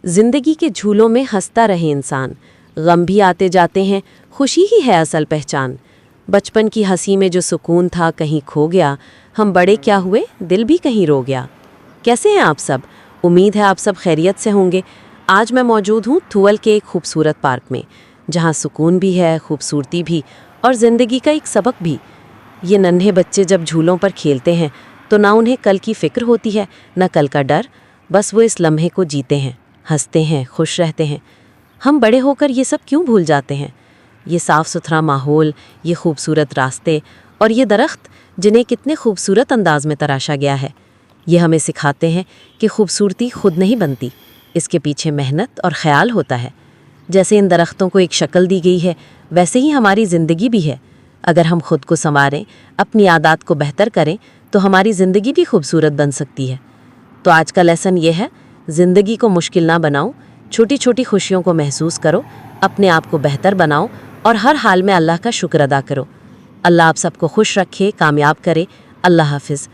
जिंदगी के झूलों में हंसता रहे इंसान, गम भी आते जाते हैं, खुशी ही है असल पहचान। बचपन की हंसी में जो सुकून था कहीं खो गया, हम बड़े क्या हुए दिल भी कहीं रो गया। कैसे हैं आप सब? उम्मीद है आप सब खैरियत से होंगे। आज मैं मौजूद हूँ थुवल के एक खूबसूरत पार्क में, जहाँ सुकून भी है, खूबसूरती भी और ज़िंदगी का एक सबक भी। ये नन्हे बच्चे जब झूलों पर खेलते हैं तो ना उन्हें कल की फ़िक्र होती है, ना कल का डर, बस वो इस लम्हे को जीते हैं, हंसते हैं, खुश रहते हैं। हम बड़े होकर ये सब क्यों भूल जाते हैं? ये साफ़ सुथरा माहौल, ये खूबसूरत रास्ते और ये दरख्त जिन्हें कितने खूबसूरत अंदाज में तराशा गया है, ये हमें सिखाते हैं कि खूबसूरती खुद नहीं बनती, इसके पीछे मेहनत और ख्याल होता है। जैसे इन दरख्तों को एक शक्ल दी गई है, वैसे ही हमारी ज़िंदगी भी है। अगर हम खुद को संवारें, अपनी आदत को बेहतर करें, तो हमारी ज़िंदगी भी खूबसूरत बन सकती है। तो आज का लेसन ये है, ज़िंदगी को मुश्किल ना बनाओ, छोटी छोटी खुशियों को महसूस करो, अपने आप को बेहतर बनाओ और हर हाल में अल्लाह का शुक्र अदा करो। अल्लाह आप सबको खुश रखे, कामयाब करे। अल्लाह हाफिज़।